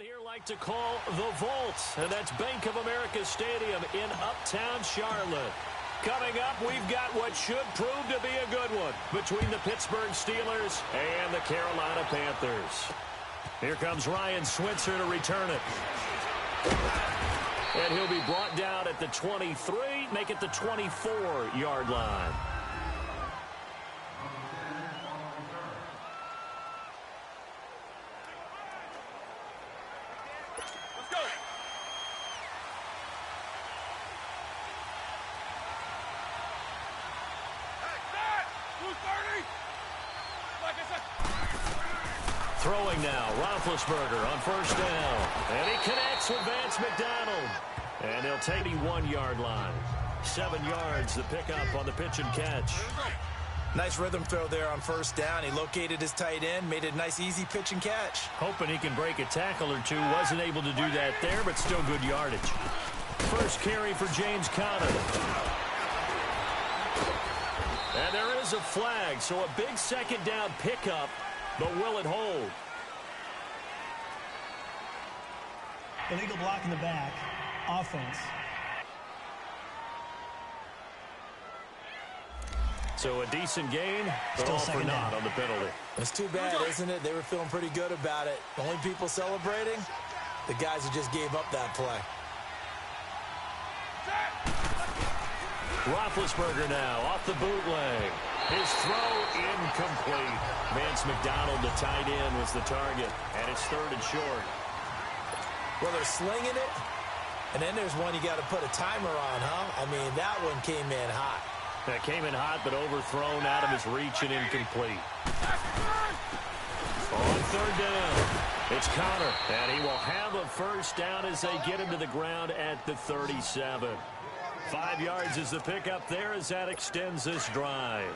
Here like to call the Vault, and that's Bank of America Stadium in Uptown Charlotte. Coming up, we've got what should prove to be a good one between the Pittsburgh Steelers and the Carolina Panthers. Here comes Ryan Switzer to return it. And he'll be brought down at the 23, make it the 24-yard line. Throwing now, Roethlisberger on first down. And he connects with Vance McDonald. And he'll take the 1-yard line. 7 yards, the pickup on the pitch and catch. Nice rhythm throw there on first down. He located his tight end, made it a nice, easy pitch and catch. Hoping he can break a tackle or two. Wasn't able to do that there, but still good yardage. First carry for James Conner. And there is a flag, so a big second down pickup. But will it hold? Illegal block in the back. Offense. So a decent gain, but Still all for naught on the penalty. It's too bad, isn't it? They were feeling pretty good about it. The only people celebrating, the guys who just gave up that play. Roethlisberger now off the bootleg. His throw incomplete. Vance McDonald, the tight end, was the target, and it's 3rd and short. Well, they're slinging it, and then there's one you got to put a timer on, huh? I mean, that one came in hot. That came in hot, but overthrown out of his reach and incomplete. On 3rd down, it's Conner, and he will have a first down as they get him to the ground at the 37. 5 yards is the pickup there as that extends this drive.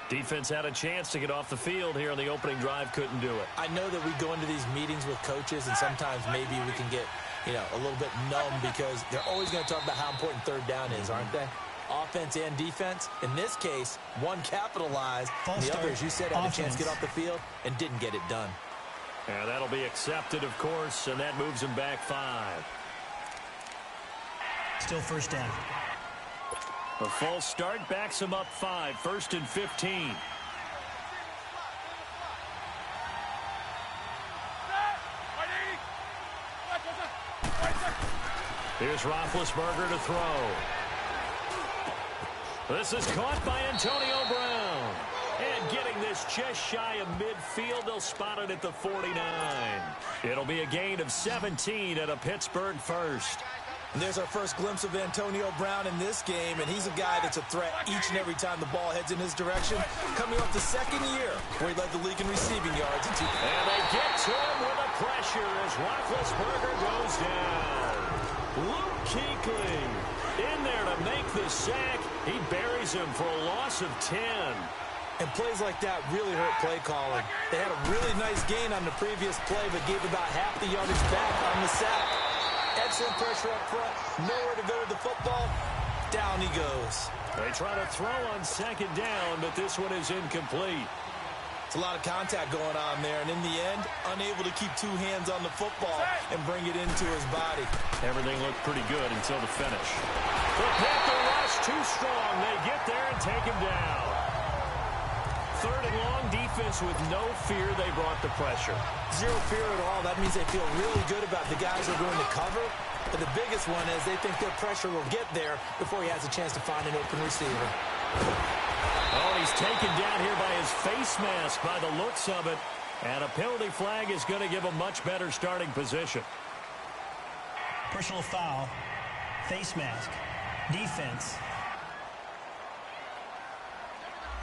Defense had a chance to get off the field here on the opening drive, couldn't do it. I know that we go into these meetings with coaches, and sometimes maybe we can get, a little bit numb because they're always going to talk about how important 3rd down is, aren't they? Offense and defense. In this case, one capitalized, and the other, as you said, had a chance to get off the field and didn't get it done. And that'll be accepted, of course, and that moves him back 5. Still first down. A false start backs him up 5, 1st and 15. Here's Roethlisberger to throw. This is caught by Antonio Brown. And getting this just shy of midfield, they'll spot it at the 49. It'll be a gain of 17 at a Pittsburgh first. And there's our first glimpse of Antonio Brown in this game, and he's a guy that's a threat each and every time the ball heads in his direction. Coming off the 2nd year where he led the league in receiving yards. And they get to him with a pressure as Roethlisberger goes down. Luke Kuechly in there to make the sack. He buries him for a loss of 10. And plays like that really hurt play calling. They had a really nice gain on the previous play, but gave about half the yardage back on the sack. Excellent pressure up front. Nowhere to go with the football. Down he goes. They try to throw on 2nd down, but this one is incomplete. It's a lot of contact going on there, and in the end, unable to keep 2 hands on the football and bring it into his body. Everything looked pretty good until the finish. The Panther rush too strong. They get there and take him down. 3rd and long, defense with no fear. They brought the pressure. Zero fear at all. That means they feel really good about the guys who are going to cover. But the biggest one is they think their pressure will get there before he has a chance to find an open receiver. Oh, he's taken down here by his face mask by the looks of it. And a penalty flag is going to give a much better starting position. Personal foul. Face mask. Defense.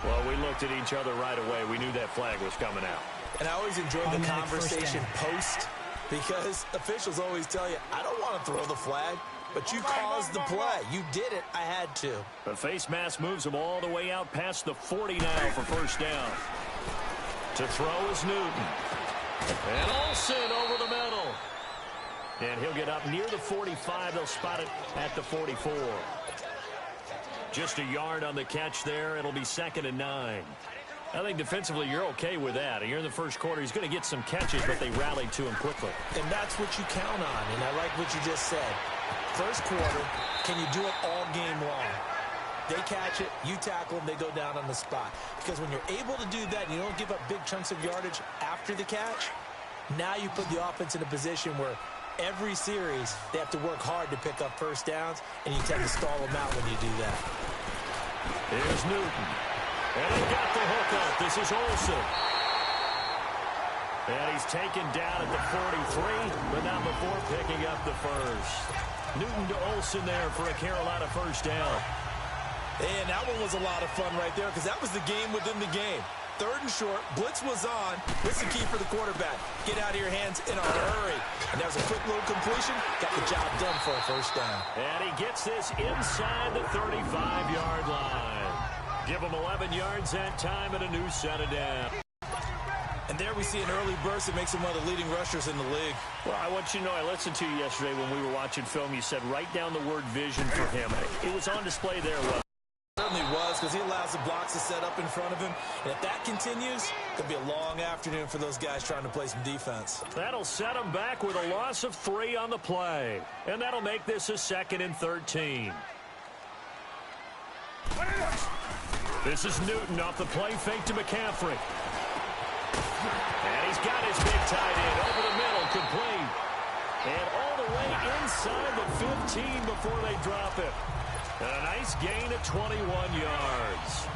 Well, we looked at each other right away. We knew that flag was coming out. And I always enjoy the conversation post because officials always tell you, I don't want to throw the flag, but you caused the play. You did it. I had to. The face mask moves him all the way out past the 40 now for first down. To throw is Newton. And Olsen over the middle. And he'll get up near the 45. They'll spot it at the 44. Just a yard on the catch there. It'll be 2nd and 9. I think defensively you're okay with that. Here in the first quarter, he's going to get some catches, but they rallied to him quickly. And that's what you count on, and I like what you just said. First quarter, can you do it all game long? They catch it, you tackle them, they go down on the spot. Because when you're able to do that and you don't give up big chunks of yardage after the catch, now you put the offense in a position where every series they have to work hard to pick up first downs, and you tend to stall them out when you do that. Here's Newton. And he got the hook up. This is Olsen. And he's taken down at the 43, but not before picking up the first. Newton to Olsen there for a Carolina first down. And that one was a lot of fun right there because that was the game within the game. Third and short, blitz was on. What's the key for the quarterback? Get out of your hands in a hurry. And that was a quick little completion. Got the job done for a first down. And he gets this inside the 35-yard line. Give him 11 yards that time and a new set of down. And there we see an early burst that makes him one of the leading rushers in the league. Well, I want you to know, I listened to you yesterday when we were watching film. You said write down the word vision for him. It was on display there. Certainly was, because he allows the blocks to set up in front of him. And if that continues, it'll be a long afternoon for those guys trying to play some defense. That'll set him back with a loss of 3 on the play. And that'll make this a 2nd and 13. This is Newton off the play fake to McCaffrey. And he's got his big tight end over the middle, complete. And all the way inside the 15 before they drop it. And a nice gain of 21 yards.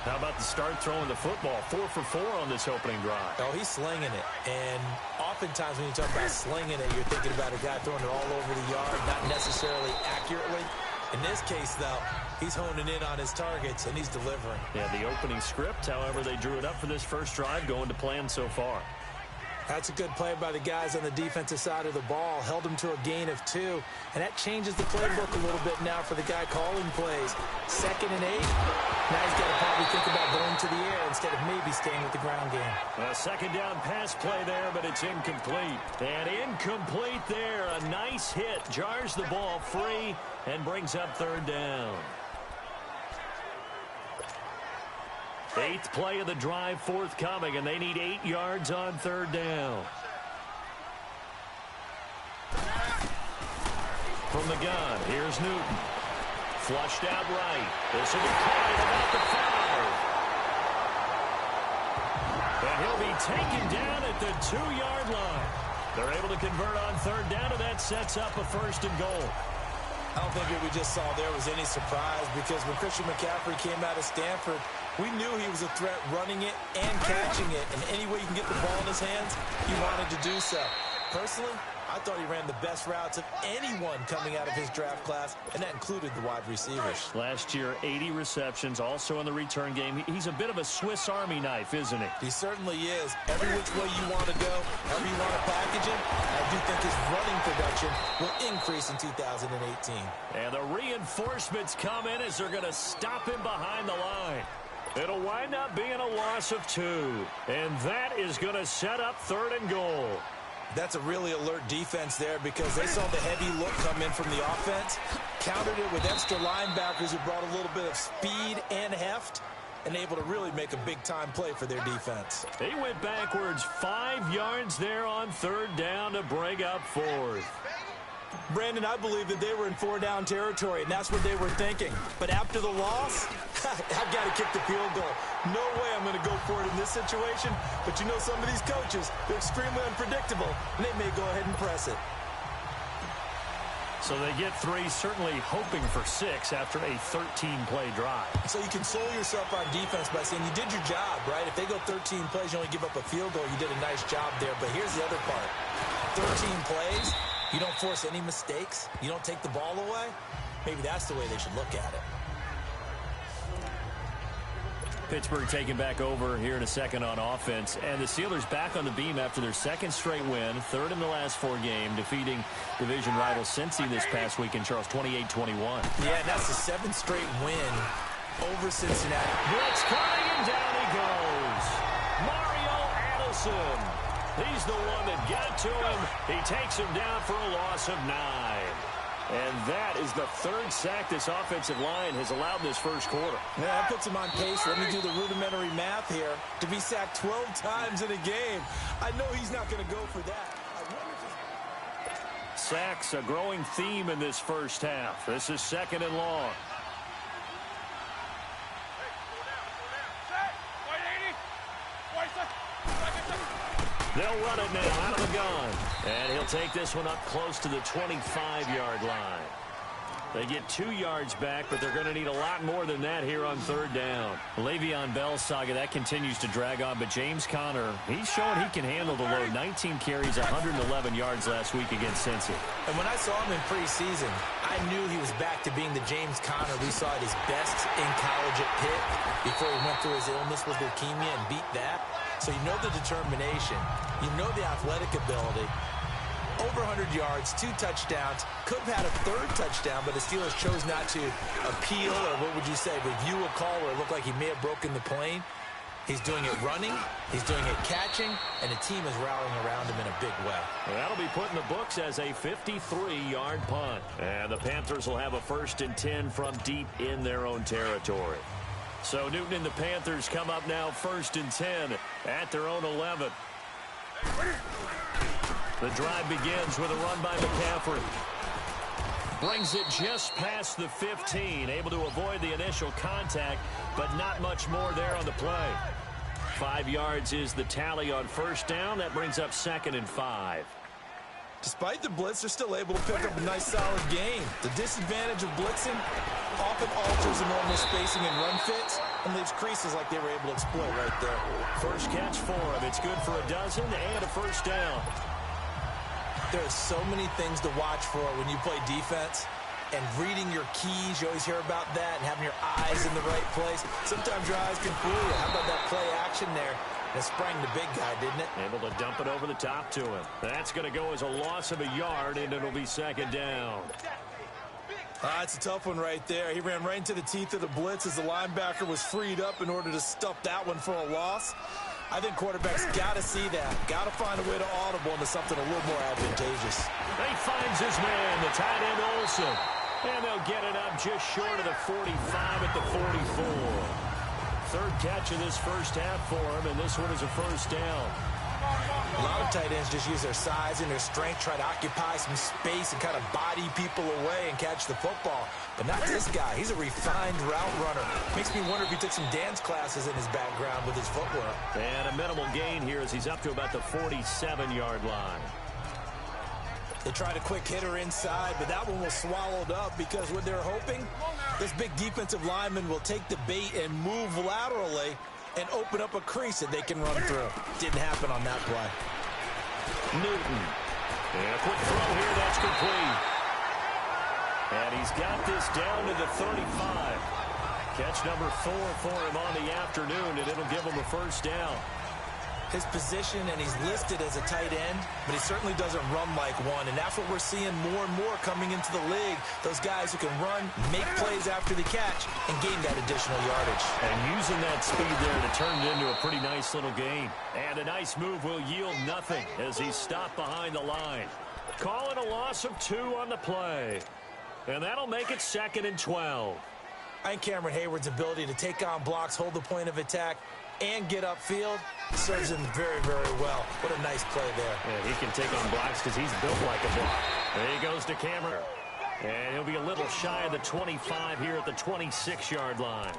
How about the start throwing the football? 4 for 4 on this opening drive. Oh, he's slinging it. And oftentimes when you talk about slinging it, you're thinking about a guy throwing it all over the yard, not necessarily accurately. In this case, though, he's honing in on his targets, and he's delivering. Yeah, the opening script, however, they drew it up for this first drive, going to plan so far. That's a good play by the guys on the defensive side of the ball. Held him to a gain of 2. And that changes the playbook a little bit now for the guy calling plays. 2nd and 8. Now he's got to probably think about going to the air instead of maybe staying with the ground game. A second down pass play there, but it's incomplete. And incomplete there. A nice hit. Jars the ball free and brings up 3rd down. 8th play of the drive forthcoming, and they need 8 yards on 3rd down. From the gun, here's Newton. Flushed out right. This will be caught at about the 5. And he'll be taken down at the 2-yard line. They're able to convert on 3rd down, and that sets up a 1st and goal. I don't think what we just saw there was any surprise because when Christian McCaffrey came out of Stanford, we knew he was a threat running it and catching it. And any way you can get the ball in his hands, he wanted to do so. Personally, I thought he ran the best routes of anyone coming out of his draft class, and that included the wide receivers. Last year, 80 receptions, also in the return game. He's a bit of a Swiss Army knife, isn't he? He certainly is. Every which way you want to go, however you want to package him, I do think his running production will increase in 2018. And the reinforcements come in as they're going to stop him behind the line. It'll wind up being a loss of 2. And that is going to set up 3rd and goal. That's a really alert defense there because they saw the heavy look come in from the offense, countered it with extra linebackers who brought a little bit of speed and heft, and able to really make a big-time play for their defense. He went backwards 5 yards there on 3rd down to bring up 4th. Brandon, I believe that they were in 4-down territory, and that's what they were thinking. But after the loss, I've got to kick the field goal. No way I'm going to go for it in this situation. But you know some of these coaches, they're extremely unpredictable, and they may go ahead and press it. So they get 3, certainly hoping for 6 after a 13-play drive. So you console yourself on defense by saying you did your job, right? If they go 13 plays, you only give up a field goal, you did a nice job there. But here's the other part. 13 plays, you don't force any mistakes, you don't take the ball away. Maybe that's the way they should look at it. Pittsburgh taking back over here in a second on offense. And the Steelers back on the beam after their 2nd straight win, 3rd in the last 4 games, defeating division rival Cincy this past weekend, Charles, 28-21. Yeah, and that's the 7th straight win over Cincinnati. Blitz coming, and down he goes. Mario Addison. He's the one that got to him. He takes him down for a loss of 9. And that is the third sack this offensive line has allowed in this first quarter. Yeah, that puts him on pace. Let me do the rudimentary math here. To be sacked 12 times in a game, I know he's not going to go for that. Sacks, a growing theme in this first half. This is 2nd and long. They'll run it now out of the gun. And he'll take this one up close to the 25-yard line. They get 2 yards back, but they're going to need a lot more than that here on 3rd down. Le'Veon Bell's saga, that continues to drag on, but James Conner, he's showing he can handle the load. 19 carries, 111 yards last week against Cincy. And when I saw him in preseason, I knew he was back to being the James Conner we saw at his best in college at Pitt before he went through his illness with leukemia and beat that. So you know the determination, you know the athletic ability. Over 100 yards, 2 touchdowns. Could have had a 3rd touchdown, but the Steelers chose not to appeal, or what would you say, review a call where it looked like he may have broken the plane. He's doing it running, he's doing it catching, and the team is rallying around him in a big way. That'll be put in the books as a 53-yard punt. And the Panthers will have a 1st and 10 from deep in their own territory. So Newton and the Panthers come up now 1st and 10 at their own 11. The drive begins with a run by McCaffrey. Brings it just past the 15, able to avoid the initial contact, but not much more there on the play. 5 yards is the tally on 1st down. That brings up 2nd and 5. Despite the blitz, they're still able to pick up a nice, solid gain. The disadvantage of blitzing often alters the normal spacing and run fits and leaves creases like they were able to exploit right there. First catch for him. It's good for a dozen and a 1st down. There are so many things to watch for when you play defense, and reading your keys, you always hear about that, and having your eyes in the right place. Sometimes your eyes can fool you. How about that play action there? It sprang the big guy, didn't it? Able to dump it over the top to him. That's going to go as a loss of a yard, and it'll be 2nd down. It's a tough one right there. He ran right into the teeth of the blitz as the linebacker was freed up in order to stuff that one for a loss. I think quarterbacks got to see that. Got to find a way to audible into something a little more advantageous. He finds his man, the tight end Olsen. And they'll get it up just short of the 45 at the 44. 3rd catch of this first half for him, and this one is a 1st down. A lot of tight ends just use their size and their strength, try to occupy some space and kind of body people away and catch the football. But not this guy. He's a refined route runner. Makes me wonder if he took some dance classes in his background with his footwork. And a minimal gain here as he's up to about the 47-yard line. They tried a quick hitter inside, but that one was swallowed up because what they're hoping, this big defensive lineman will take the bait and move laterally and open up a crease that they can run through. Didn't happen on that play. Newton. And a quick throw here, that's complete. And he's got this down to the 35. Catch number 4 for him on the afternoon, and it'll give him a 1st down. His position, and he's listed as a tight end, but he certainly doesn't run like one, and that's what we're seeing more and more coming into the league. Those guys who can run, make plays after the catch, and gain that additional yardage. And using that speed there to turn it into a pretty nice little gain. And a nice move will yield nothing as he's stopped behind the line. Calling a loss of 2 on the play. And that'll make it 2nd and 12. I think Cameron Hayward's ability to take on blocks, hold the point of attack, and get upfield serves him very, very well. What a nice play there. Yeah, he can take on blocks because he's built like a block. There he goes to Cameron. And he'll be a little shy of the 25 here at the 26-yard line.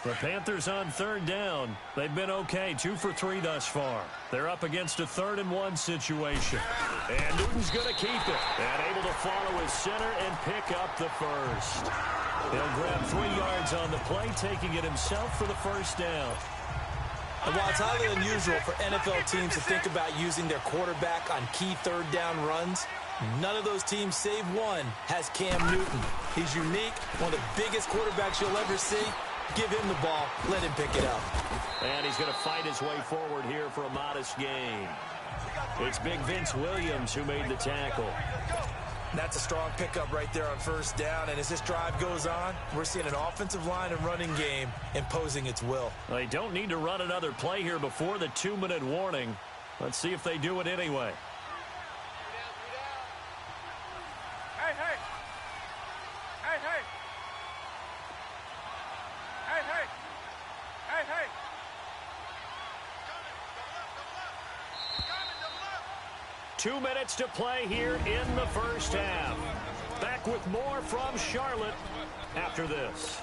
The Panthers on 3rd down. They've been okay, 2 for 3 thus far. They're up against a 3rd and 1 situation. And Newton's going to keep it. And able to follow his center and pick up the 1st. He'll grab 3 yards on the play, taking it himself for the 1st down. And while it's highly unusual for NFL teams to think about using their quarterback on key 3rd down runs, none of those teams, save one, has Cam Newton. He's unique, one of the biggest quarterbacks you'll ever see. Give him the ball. Let him pick it up. And he's going to fight his way forward here for a modest gain. It's big Vince Williams who made the tackle. That's a strong pickup right there on 1st down. And as this drive goes on, we're seeing an offensive line and running game imposing its will. They don't need to run another play here before the 2-minute warning. Let's see if they do it anyway. 2 minutes to play here in the first half. Back with more from Charlotte after this.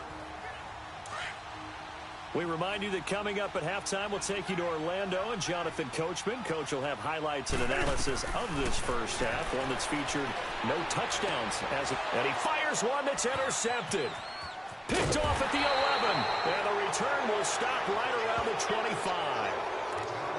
We remind you that coming up at halftime, we'll take you to Orlando and Jonathan Coachman. Coach will have highlights and analysis of this first half, one that's featured no touchdowns. And he fires one that's intercepted. Picked off at the 11. And the return will stop right around the 25.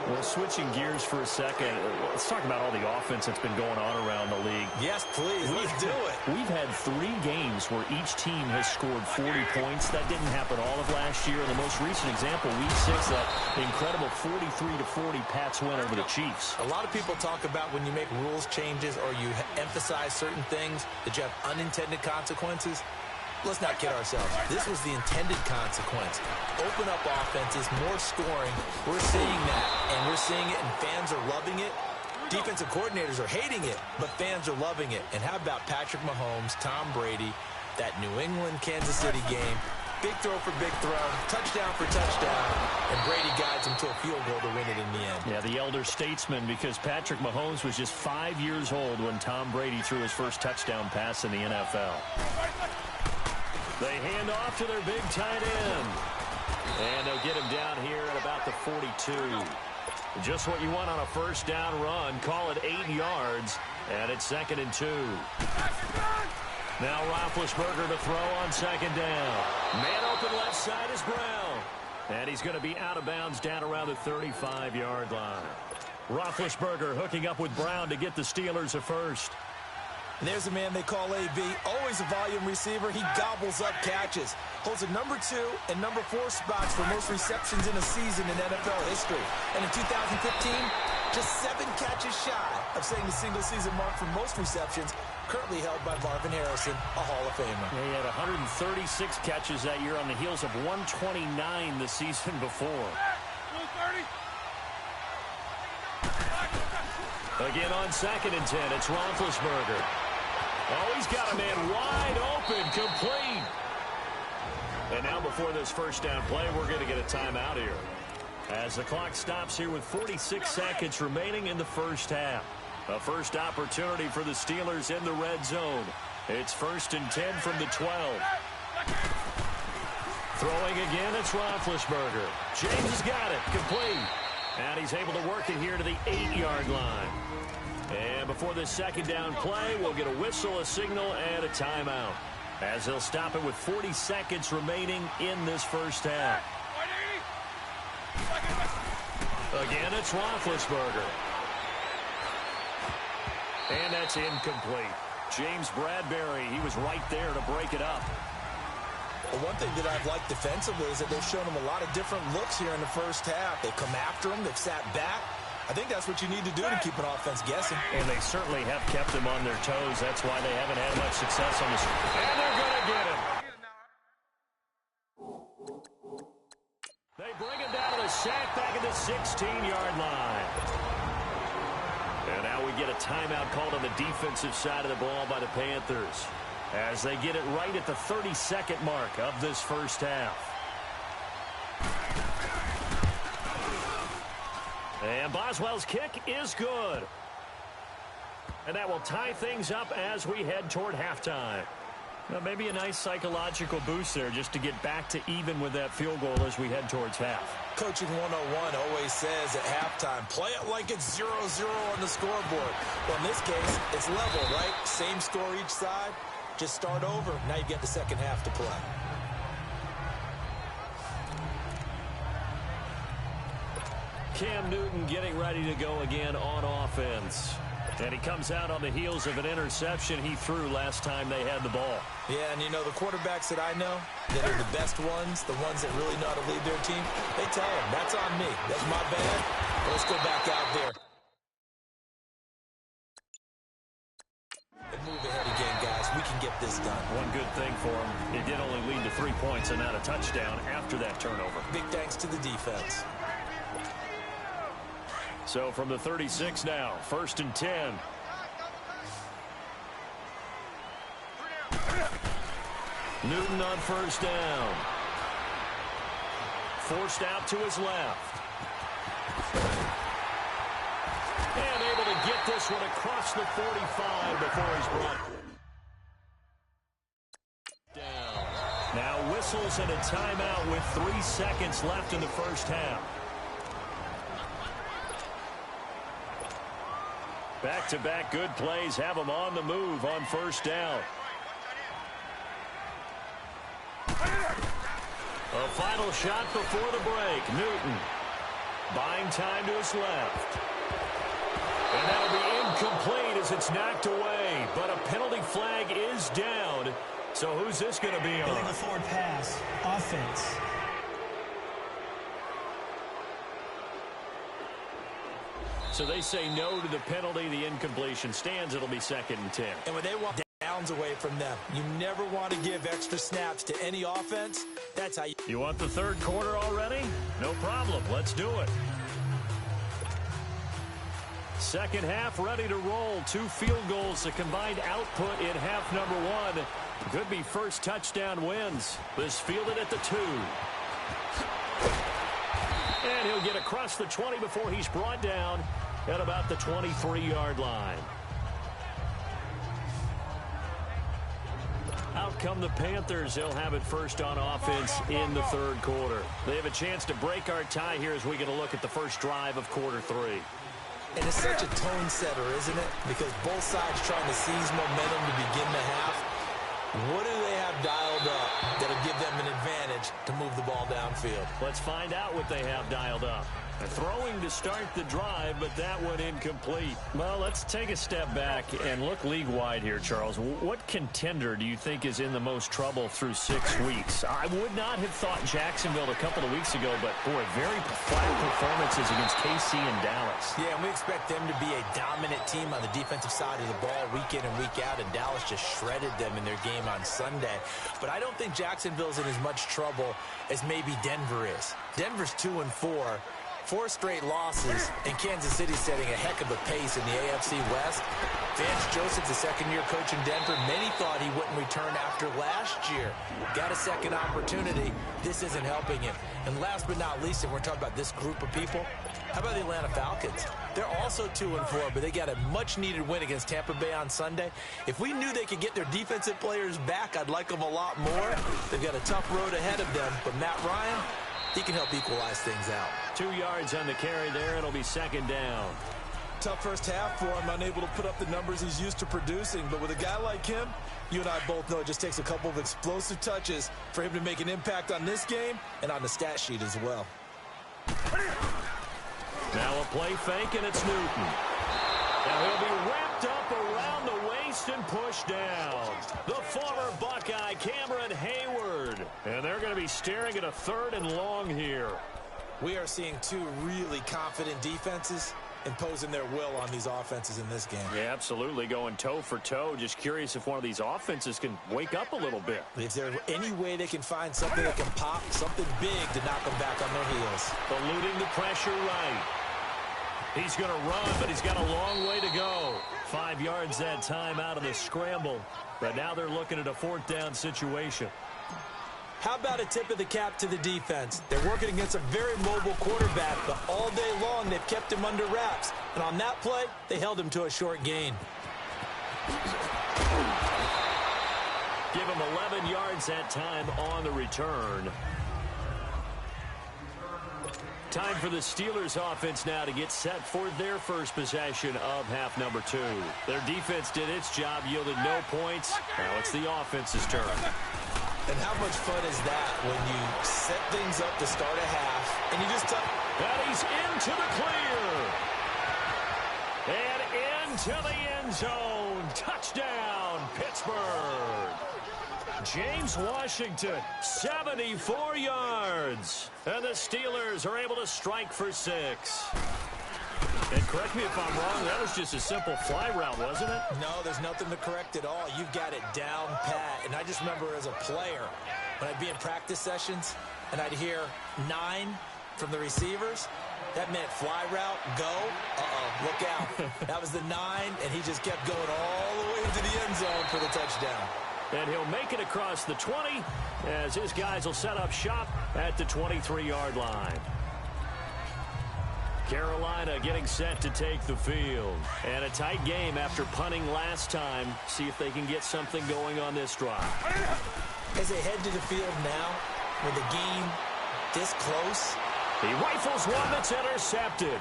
Well, switching gears for a second, let's talk about all the offense that's been going on around the league. Yes, please. Let's do it. We've had 3 games where each team has scored 40 points. That didn't happen all of last year. In the most recent example, Week 6, that incredible 43-40 Pats win over the Chiefs. A lot of people talk about when you make rules changes or you emphasize certain things that you have unintended consequences. Let's not kid ourselves. This was the intended consequence. Open up offenses, more scoring. We're seeing that, and we're seeing it, and fans are loving it. Defensive coordinators are hating it, but fans are loving it. And how about Patrick Mahomes, Tom Brady, that New England-Kansas City game? Big throw for big throw, touchdown for touchdown, and Brady guides him to a field goal to win it in the end. Yeah, the elder statesman, because Patrick Mahomes was just 5 years old when Tom Brady threw his first touchdown pass in the NFL. They hand off to their big tight end. And they'll get him down here at about the 42. Just what you want on a first down run. Call it 8 yards. And it's 2nd and 2. Now Roethlisberger to throw on 2nd down. Man open left side is Brown. And he's going to be out of bounds down around the 35-yard line. Roethlisberger hooking up with Brown to get the Steelers a first. There's a man they call AB, always a volume receiver. He gobbles up catches. Holds a number 2 and number 4 spots for most receptions in a season in NFL history. And in 2015, just 7 catches shy of setting the single-season mark for most receptions, currently held by Marvin Harrison, a Hall of Famer. Yeah, he had 136 catches that year on the heels of 129 the season before. Again on 2nd and 10, it's Roethlisberger. Oh, he's got a man wide open, complete. And now before this first down play, we're going to get a timeout here. As the clock stops here with 46 seconds remaining in the first half. A first opportunity for the Steelers in the red zone. It's 1st and 10 from the 12. Throwing again, it's Roethlisberger. James has got it, complete. And he's able to work it here to the 8-yard line. And before this second down play, we'll get a whistle, a signal, and a timeout. As they'll stop it with 40 seconds remaining in this first half. Again, it's Roethlisberger. And that's incomplete. James Bradbury, he was right there to break it up. Well, one thing that I've liked defensively is that they've shown him a lot of different looks here in the first half. They've come after him. They've sat back. I think that's what you need to do to keep an offense guessing. And they certainly have kept him on their toes. That's why they haven't had much success on this. And they're going to get him. They bring him down to the sack back at the 16-yard line. And now we get a timeout called on the defensive side of the ball by the Panthers, as they get it right at the 30-second mark of this first half. And Boswell's kick is good. And that will tie things up as we head toward halftime. Now, maybe a nice psychological boost there just to get back to even with that field goal as we head towards half. Coaching 101 always says at halftime, play it like it's 0-0 on the scoreboard. Well, in this case, it's level, right? Same score each side. Just start over. Now you get the second half to play. Cam Newton getting ready to go again on offense. And he comes out on the heels of an interception he threw last time they had the ball. Yeah, and you know, the quarterbacks that I know that are the best ones, the ones that really know how to lead their team, they tell them, that's on me. That's my bad. Let's go back out there and move ahead again, guys. We can get this done. One good thing for him, it did only lead to 3 points and not a touchdown after that turnover. Big thanks to the defense. So from the 36 now, 1st and 10. Newton on first down. Forced out to his left. And able to get this one across the 45 before he's brought down. Now whistles and a timeout with 3 seconds left in the first half. Back-to-back good plays have them on the move on first down. A final shot before the break. Newton buying time to his left. And that'll be incomplete as it's knocked away. But a penalty flag is down. So who's this going to be on? Illegal forward pass. Offense. So they say no to the penalty. The incompletion stands. It'll be 2nd and 10. And when they want downs away from them, you never want to give extra snaps to any offense. That's how You want the third quarter already? No problem. Let's do it. Second half ready to roll. 2 field goals, the combined output in half number 1. Could be first touchdown wins. This fielded at the 2. And he'll get across the 20 before he's brought down at about the 23-yard line. Out come the Panthers. They'll have it first on offense in the third quarter. They have a chance to break our tie here as we get a look at the first drive of quarter 3. And it's such a tone setter, isn't it? Because both sides trying to seize momentum to begin the half. What do they have dialed up that'll give them an advantage to move the ball downfield? Let's find out what they have dialed up. Throwing to start the drive, but that one incomplete. Well, let's take a step back and look league-wide here, Charles. What contender do you think is in the most trouble through 6 weeks? I would not have thought Jacksonville a couple of weeks ago, but, boy, very flat performances against KC and Dallas. Yeah, and we expect them to be a dominant team on the defensive side of the ball week in and week out, and Dallas just shredded them in their game on Sunday. But I don't think Jacksonville's in as much trouble as maybe Denver is. Denver's 2-4. 4 straight losses, and Kansas City setting a heck of a pace in the AFC West. Vance Joseph's the second-year coach in Denver. Many thought he wouldn't return after last year. Got a second opportunity. This isn't helping him. And last but not least, and we're talking about this group of people, how about the Atlanta Falcons? They're also 2-4, but they got a much-needed win against Tampa Bay on Sunday. If we knew they could get their defensive players back, I'd like them a lot more. They've got a tough road ahead of them, but Matt Ryan, he can help equalize things out. 2 yards on the carry there. It'll be 2nd down. Tough first half for him, unable to put up the numbers he's used to producing. But with a guy like him, you and I both know it just takes a couple of explosive touches for him to make an impact on this game and on the stat sheet as well. Now a play fake, and it's Newton. Now he'll be wrapped up around the waist and pushed down. The former Buckeye, Cameron Hayward. And they're going to be staring at a 3rd and long here. We are seeing 2 really confident defenses imposing their will on these offenses in this game. Yeah, absolutely, going toe for toe. Just curious if one of these offenses can wake up a little bit. Is there any way they can find something that can pop, something big to knock them back on their heels? Eluding the pressure right. He's going to run, but he's got a long way to go. 5 yards that time out of the scramble. But now they're looking at a 4th down situation. How about a tip of the cap to the defense? They're working against a very mobile quarterback, but all day long they've kept him under wraps. And on that play, they held him to a short gain. Give him 11 yards that time on the return. Time for the Steelers offense now to get set for their first possession of half number 2. Their defense did its job, yielded no points. Now it's the offense's turn. And how much fun is that when you set things up to start a half and you just and he's into the clear. And into the end zone. Touchdown, Pittsburgh. James Washington, 74 yards. And the Steelers are able to strike for 6. And correct me if I'm wrong, that was just a simple fly route, wasn't it? No, there's nothing to correct at all. You've got it down pat. And I just remember as a player, when I'd be in practice sessions and I'd hear 9 from the receivers, that meant fly route, go, look out. That was the 9, and he just kept going all the way to the end zone for the touchdown. And he'll make it across the 20 as his guys will set up shop at the 23-yard line. Carolina getting set to take the field. And a tight game after punting last time. See if they can get something going on this drive. As they head to the field now, with the game this close. He rifles one that's intercepted.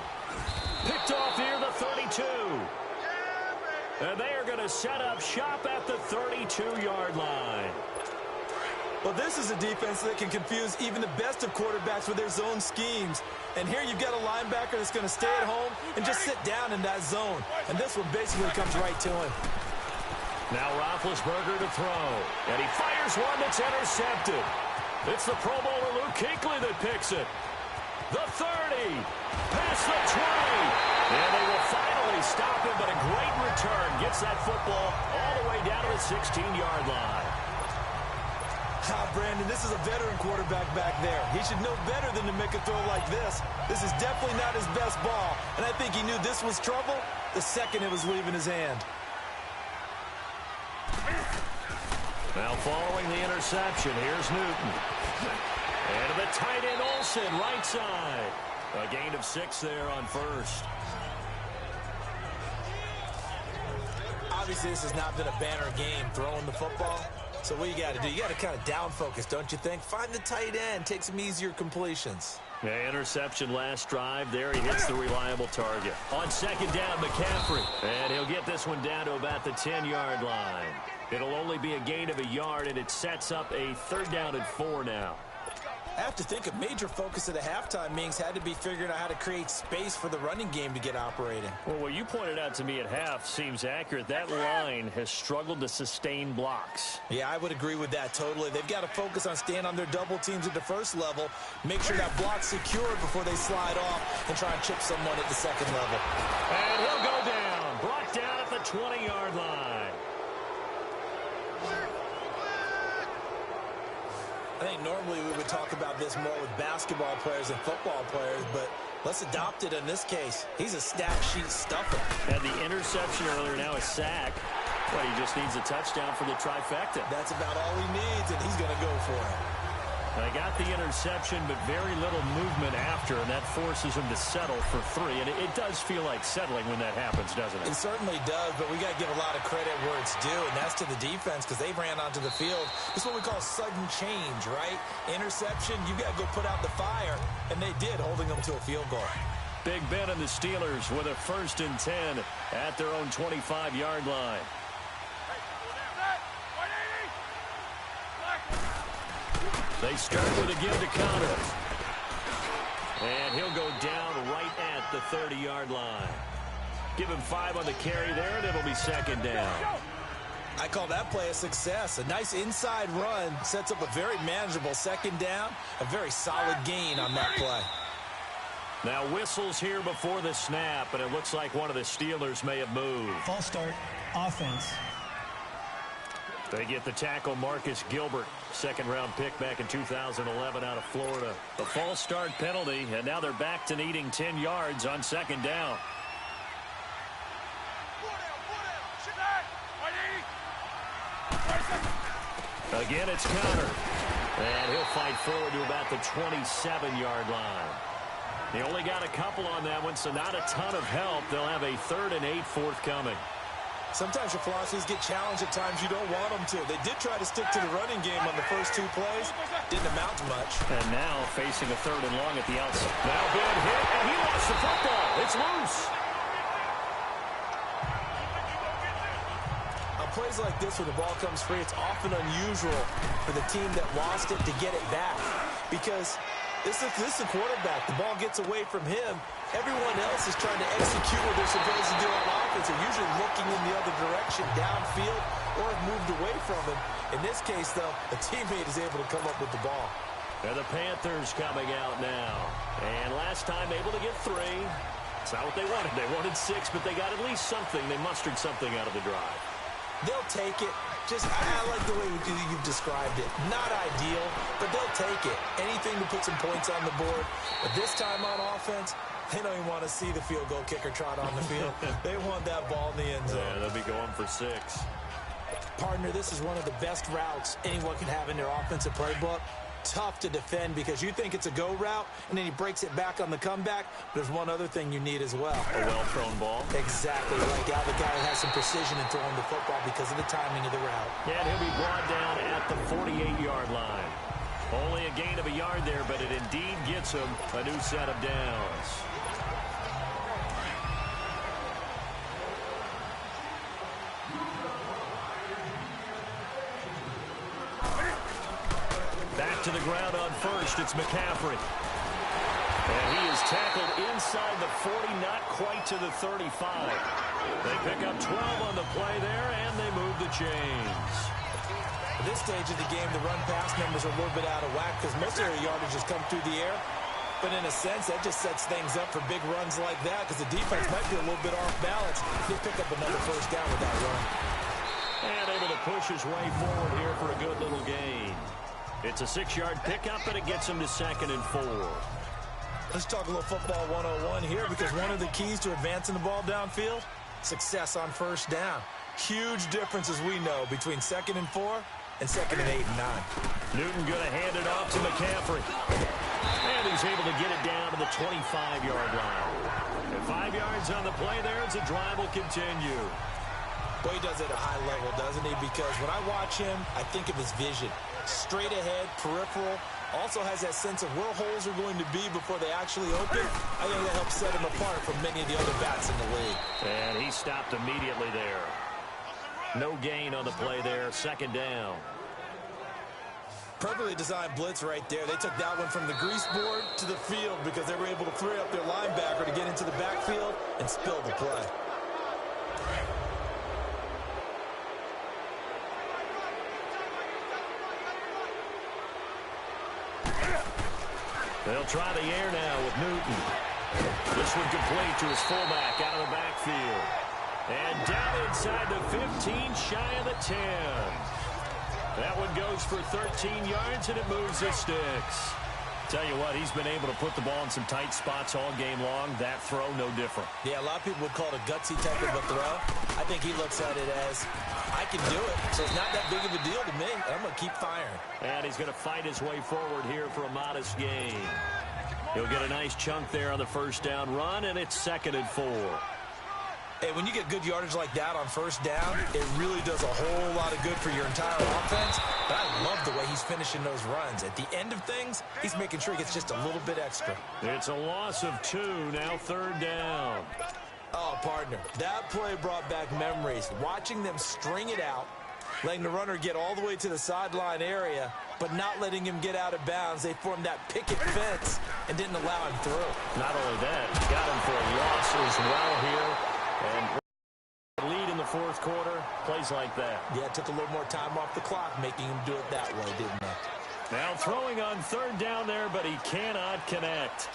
Picked off near the 32. And they are going to set up shop at the 32-yard line. Well, this is a defense that can confuse even the best of quarterbacks with their zone schemes. And here you've got a linebacker that's going to stay at home and just sit down in that zone. And this one basically comes right to him. Now Roethlisberger to throw. And he fires one that's intercepted. It's the Pro Bowler Luke Kuechly that picks it. The 30. Past the 20. And they will finally stop him, but a great return. Gets that football all the way down to the 16-yard line. Brandon, this is a veteran quarterback back there. He should know better than to make a throw like this. This is definitely not his best ball, and I think he knew this was trouble the second it was leaving his hand. Now following the interception, here's Newton. And to the tight end Olsen, right side. A gain of 6 there on first. Obviously, this has not been a banner game throwing the football. So what you got to do, you got to kind of down focus, don't you think? Find the tight end, take some easier completions. Yeah, interception last drive. There he hits the reliable target. On second down, McCaffrey. And he'll get this one down to about the 10-yard line. It'll only be a gain of a yard, and it sets up a 3rd down and 4 now. I have to think a major focus at the halftime meetings had to be figuring out how to create space for the running game to get operating. Well, what you pointed out to me at half seems accurate. That line has struggled to sustain blocks. Yeah, I would agree with that totally. They've got to focus on staying on their double teams at the first level, make sure that block's secured before they slide off and try and chip someone at the second level. And he'll go down. Brought down at the 20-yard line. I think normally we would talk about this more with basketball players and football players, but let's adopt it in this case. He's a stat sheet stuffer. Had the interception earlier, now a sack. Well, he just needs a touchdown for the trifecta. That's about all he needs, and he's going to go for it. They got the interception, but very little movement after, and that forces him to settle for 3. And it does feel like settling when that happens, doesn't it? It certainly does, but we got to give a lot of credit where it's due, and that's to the defense because they ran onto the field. This is what we call sudden change, right? Interception, you got to go put out the fire, and they did, holding them to a field goal. Big Ben and the Steelers with a 1st and 10 at their own 25-yard line. They start with a give to Connor. And he'll go down right at the 30-yard line. Give him 5 on the carry there, and it'll be 2nd down. I call that play a success. A nice inside run sets up a very manageable 2nd down. A very solid gain on that play. Now whistles here before the snap, and it looks like one of the Steelers may have moved. False start, offense. They get the tackle, Marcus Gilbert, 2nd-round pick back in 2011 out of Florida. The false start penalty, and now they're back to needing 10 yards on 2nd down. Again, it's Connor. And he'll fight forward to about the 27-yard line. They only got a couple on that one, so not a ton of help. They'll have a 3rd and 8 forthcoming. Sometimes your philosophies get challenged at times you don't want them to. They did try to stick to the running game on the first 2 plays. Didn't amount to much. And now facing a 3rd and long at the outside. Now good hit, and he lost the football. It's loose. On plays like this where the ball comes free, it's often unusual for the team that lost it to get it back. Because this is a quarterback. The ball gets away from him. Everyone else is trying to execute what they're supposed to do on offense. They're usually looking in the other direction, downfield, or have moved away from him. In this case, though, a teammate is able to come up with the ball. And the Panthers coming out now. And last time able to get 3. It's not what they wanted. They wanted 6, but they got at least something. They mustered something out of the drive. They'll take it. I like the way you've described it. Not ideal, but they'll take it. Anything to put some points on the board. But this time on offense, they don't even want to see the field goal kicker trot on the field. They want that ball in the end zone. Yeah, they'll be going for 6. Partner, this is one of the best routes anyone can have in their offensive playbook. tough to defend because you think it's a go route, and then he breaks it back on the comeback. There's one other thing you need as well. A well-thrown ball. Exactly right. Got the guy who has some precision in throwing the football because of the timing of the route. And he'll be brought down at the 48-yard line. Only a gain of a yard there, but it indeed gets him a new set of downs. Back to the ground on first. It's McCaffrey. And he is tackled inside the 40, not quite to the 35. They pick up 12 on the play there, and they move the chains. At this stage of the game, the run-pass numbers are a little bit out of whack because most of their yardages come through the air. But in a sense, that just sets things up for big runs like that because the defense might be a little bit off balance. They pick up another first down with that run. And able to push his way forward here for a good little gain. It's a 6-yard pickup, and it gets him to 2nd and 4. Let's talk a little football 101 here because one of the keys to advancing the ball downfield, success on first down. Huge difference, as we know, between 2nd and 4 and 2nd and 8 and 9. Newton going to hand it off to McCaffrey. And he's able to get it down to the 25-yard line. And 5 yards on the play there as the drive will continue. Boy, he does it at a high level, doesn't he? Because when I watch him, I think of his vision. Straight ahead, peripheral. Also has that sense of where holes are going to be before they actually open. I think that helps set him apart from many of the other bats in the league. And he stopped immediately there. No gain on the play there. 2nd down. Perfectly designed blitz right there. They took that one from the grease board to the field because they were able to free up their linebacker to get into the backfield and spill the play. They'll try the air now with Newton. This one complete to his fullback out of the backfield. And down inside the 15, shy of the 10. That one goes for 13 yards, and it moves the sticks. Tell you what, he's been able to put the ball in some tight spots all game long. That throw, no different. Yeah, a lot of people would call it a gutsy type of a throw. I think he looks at it as, I can do it, so it's not that big of a deal to me. I'm going to keep firing. And he's going to fight his way forward here for a modest gain. He'll get a nice chunk there on the first down run, and it's 2nd and 4. Hey, when you get good yardage like that on first down, it really does a whole lot of good for your entire offense. But I love the way he's finishing those runs. At the end of things, he's making sure he gets just a little bit extra. It's a loss of 2, now 3rd down. Oh, partner, that play brought back memories. Watching them string it out, letting the runner get all the way to the sideline area, but not letting him get out of bounds. They formed that picket fence and didn't allow him through. Not only that, got him for a loss as well here. And lead in the 4th quarter, plays like that. Yeah, it took a little more time off the clock, making him do it that way, didn't it? Now throwing on 3rd down there, but he cannot connect.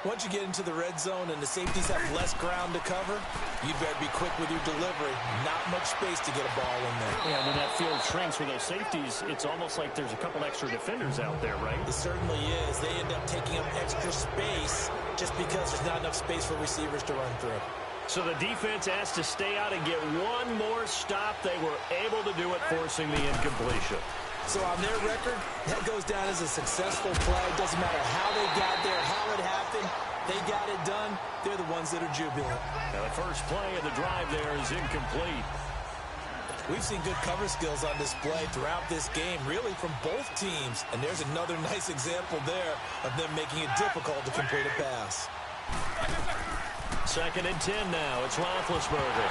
Once you get into the red zone and the safeties have less ground to cover, you better be quick with your delivery. Not much space to get a ball in there. Yeah, when that field shrinks for those safeties, it's almost like there's a couple extra defenders out there, right? It certainly is. They end up taking up extra space just because there's not enough space for receivers to run through. So the defense has to stay out and get one more stop. They were able to do it, forcing the incompletion. So on their record, that goes down as a successful play. Doesn't matter how they got there, how it happened. They got it done. They're the ones that are jubilant. Now the first play of the drive there is incomplete. We've seen good cover skills on display throughout this game, really from both teams. And there's another nice example there of them making it difficult to complete a pass. 2nd and 10 now. It's Roethlisberger.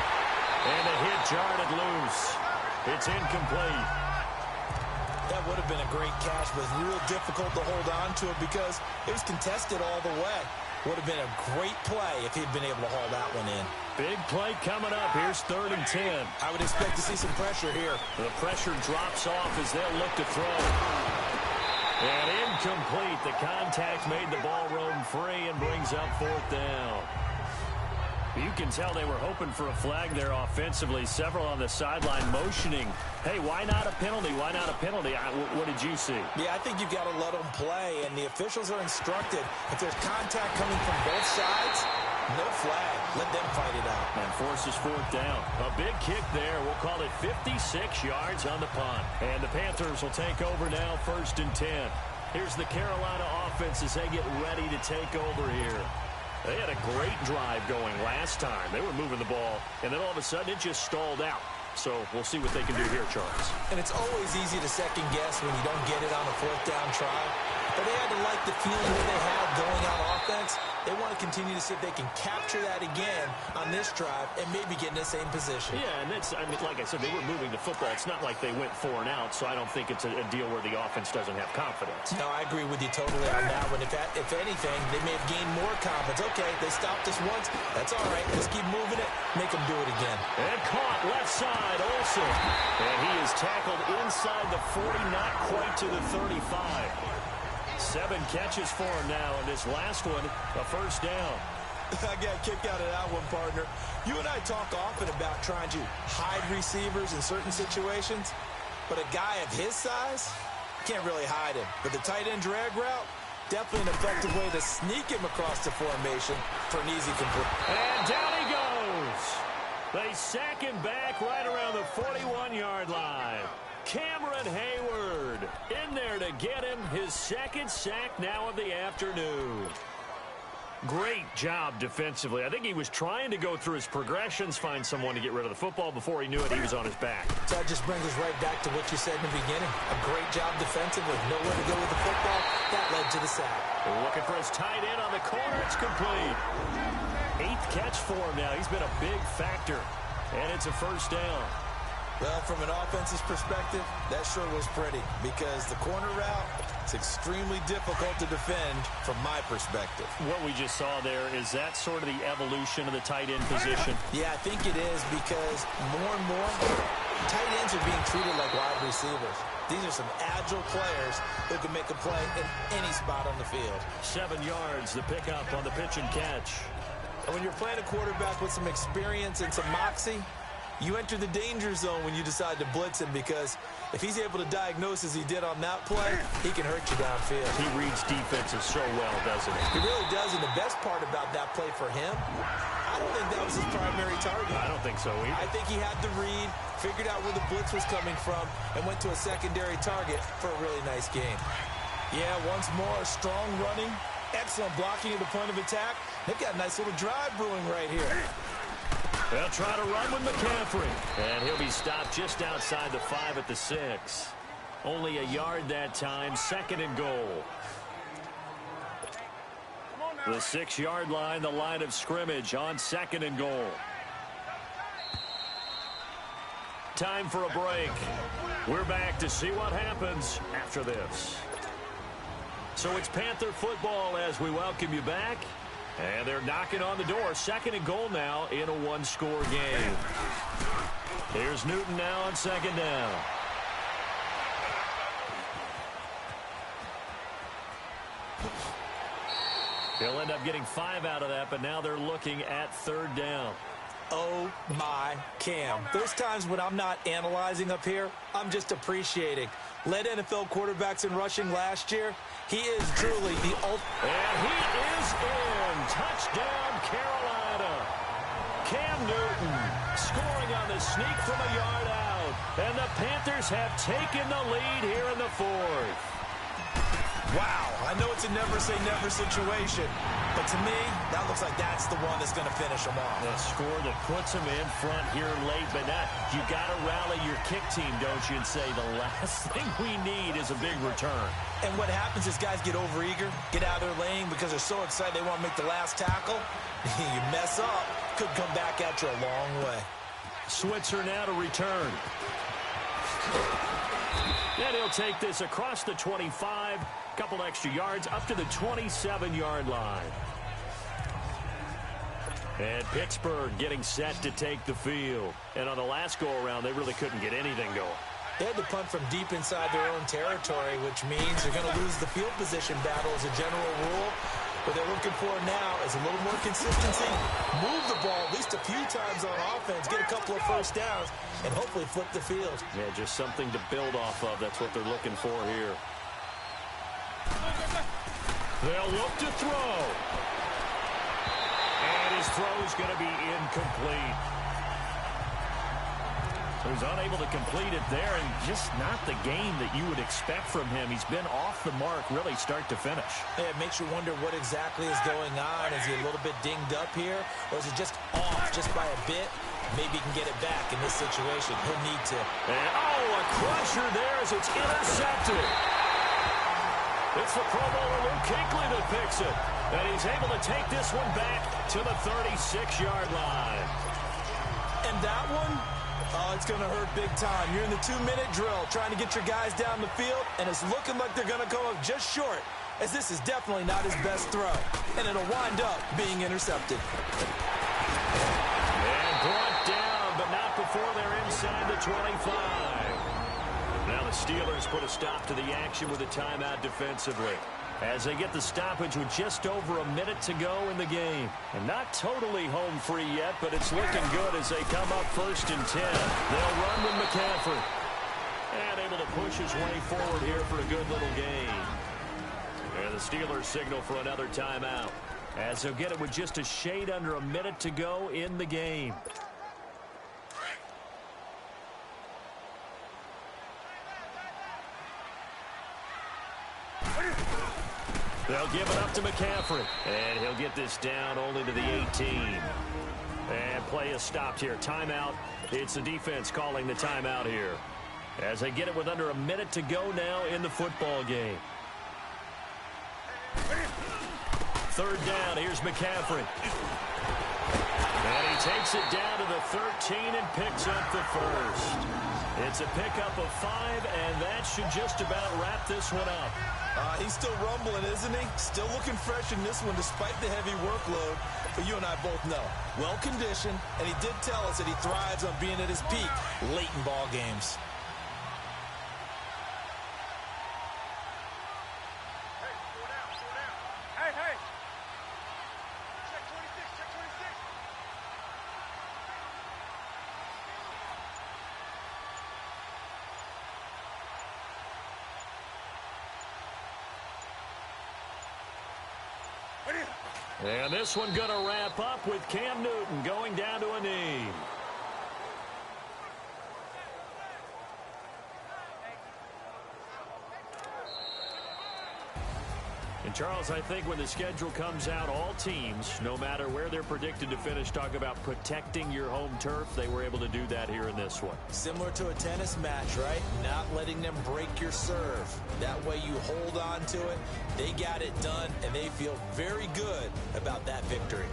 And a hit jarred it loose. It's incomplete. That would have been a great catch, but real difficult to hold on to it because it was contested all the way. Would have been a great play if he'd been able to haul that one in. Big play coming up. Here's 3rd and 10. I would expect to see some pressure here. The pressure drops off as they'll look to throw. And incomplete. The contact made the ball roam free and brings up 4th down. You can tell they were hoping for a flag there offensively. Several on the sideline motioning. Hey, why not a penalty? Why not a penalty? What did you see? Yeah, I think you've got to let them play, and the officials are instructed. If there's contact coming from both sides, no flag. Let them fight it out. And forces 4th down. A big kick there. We'll call it 56 yards on the punt. And the Panthers will take over now, 1st and 10. Here's the Carolina offense as they get ready to take over here. They had a great drive going last time. They were moving the ball, and then all of a sudden it just stalled out. So we'll see what they can do here, Charles. And it's always easy to second guess when you don't get it on a fourth down try. But they had to like the feeling that they had going on offense. They want to continue to see if they can capture that again on this drive and maybe get in the same position. Yeah, and that's, I mean, like I said, they were moving the football. It's not like they went 4 and out, so I don't think it's a deal where the offense doesn't have confidence. No, I agree with you totally on that one. If anything, they may have gained more confidence. Okay, they stopped us once. That's all right. Let's keep moving it. Make them do it again. And caught left side, Olsen. And he is tackled inside the 40, not quite to the 35. 7 catches for him now, and this last one, a first down. I got a kick out of that one, partner. You and I talk often about trying to hide receivers in certain situations, but a guy of his size, can't really hide him. But the tight end drag route, definitely an effective way to sneak him across the formation for an easy complete. And down he goes. They sack him back right around the 41-yard line. Cameron Hayward in there to get him his second sack now of the afternoon. Great job defensively. I think he was trying to go through his progressions, find someone to get rid of the football. Before he knew it, he was on his back. So that just brings us right back to what you said in the beginning. A great job defensively. Nowhere to go with the football. That led to the sack. They're looking for his tight end on the corner. It's complete. 8th catch for him now. He's been a big factor. And it's a first down. Well, from an offense's perspective, that sure was pretty because the corner route is extremely difficult to defend from my perspective. What we just saw there, is that sort of the evolution of the tight end position? Yeah, I think it is because more and more tight ends are being treated like wide receivers. These are some agile players who can make a play in any spot on the field. 7 yards, the pickup on the pitch and catch. And when you're playing a quarterback with some experience and some moxie, you enter the danger zone when you decide to blitz him because if he's able to diagnose as he did on that play, he can hurt you downfield. He reads defenses so well, doesn't he? He really does, and the best part about that play for him, I don't think that was his primary target. I don't think so either. I think he had the read, figured out where the blitz was coming from, and went to a secondary target for a really nice game. Yeah, once more, strong running, excellent blocking at the point of attack. They've got a nice little drive brewing right here. They'll try to run with McCaffrey. And he'll be stopped just outside the 5 at the 6. Only a yard that time, 2nd and goal. The 6-yard line, the line of scrimmage on 2nd and goal. Time for a break. We're back to see what happens after this. So it's Panther football as we welcome you back. And they're knocking on the door. 2nd and goal now in a 1-score game. Here's Newton now on 2nd down. He'll end up getting 5 out of that, but now they're looking at 3rd down. Oh, my Cam. There's times when I'm not analyzing up here. I'm just appreciating. Led NFL quarterbacks in rushing last year. He is truly the ultimate. And he is in. Touchdown, Carolina. Cam Newton scoring on the sneak from a yard out. And the Panthers have taken the lead here in the 4th. Wow, I know it's a never-say-never situation, but to me, that looks like that's the one that's going to finish them off. A score that puts them in front here late, but not. You got to rally your kick team, don't you, and say the last thing we need is a big return. And what happens is guys get overeager, get out of their lane because they're so excited they want to make the last tackle. You mess up, could come back at you a long way. Switzer now to return. And he'll take this across the 25, couple extra yards up to the 27-yard line. And Pittsburgh getting set to take the field. And on the last go-around, they really couldn't get anything going. They had to punt from deep inside their own territory, which means they're going to lose the field position battle as a general rule. What they're looking for now is a little more consistency, move the ball at least a few times on offense, get a couple of first downs, and hopefully flip the field. Yeah, just something to build off of. That's what they're looking for here. They'll look to throw. And his throw is going to be incomplete. So he's unable to complete it there, and just not the game that you would expect from him. He's been off the mark really start to finish. Yeah, it makes you wonder what exactly is going on. Is he a little bit dinged up here, or is it just off just by a bit? Maybe he can get it back in this situation. He'll need to. And, a crusher there as it's intercepted. It's the Pro Bowler Luke Kuechly that picks it. And he's able to take this one back to the 36-yard line. And that one, it's going to hurt big time. You're in the 2-minute drill trying to get your guys down the field, and it's looking like they're going to come up just short, as this is definitely not his best throw. And it'll wind up being intercepted. And brought down, but not before they're inside the 25. Now the Steelers put a stop to the action with a timeout defensively, as they get the stoppage with just over a minute to go in the game. And not totally home free yet, but it's looking good as they come up 1st and 10. They'll run with McCaffrey. And able to push his way forward here for a good little gain. And the Steelers signal for another timeout, as they'll get it with just a shade under a minute to go in the game. They'll give it up to McCaffrey. And he'll get this down only to the 18. And play is stopped here. Timeout. It's the defense calling the timeout here, as they get it with under a minute to go now in the football game. 3rd down. Here's McCaffrey. And he takes it down to the 13 and picks up the first. It's a pickup of 5, and that should just about wrap this one up. He's still rumbling, isn't he? Still looking fresh in this one despite the heavy workload. But you and I both know, well-conditioned, and he did tell us that he thrives on being at his peak late in ball games. And this one going to wrap up with Cam Newton going down to a knee. And Charles, I think when the schedule comes out, all teams, no matter where they're predicted to finish, talk about protecting your home turf. They were able to do that here in this one. Similar to a tennis match, right? Not letting them break your serve. That way you hold on to it. They got it done, and they feel very good about that victory.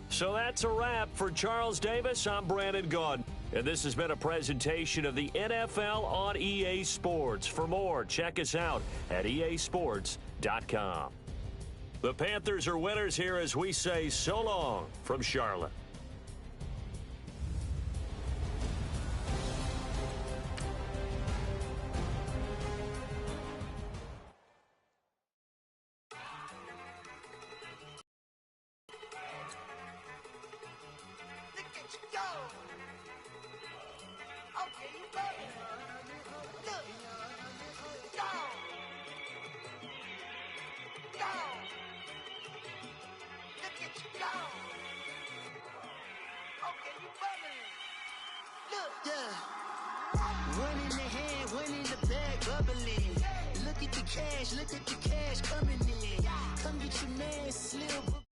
So that's a wrap for Charles Davis. I'm Brandon Gaudin, and this has been a presentation of the NFL on EA Sports. For more, check us out at easports.com. The Panthers are winners here as we say so long from Charlotte. One in the hand, one in the bag, bubbling. Look at the cash coming in. Come get your man, Slim.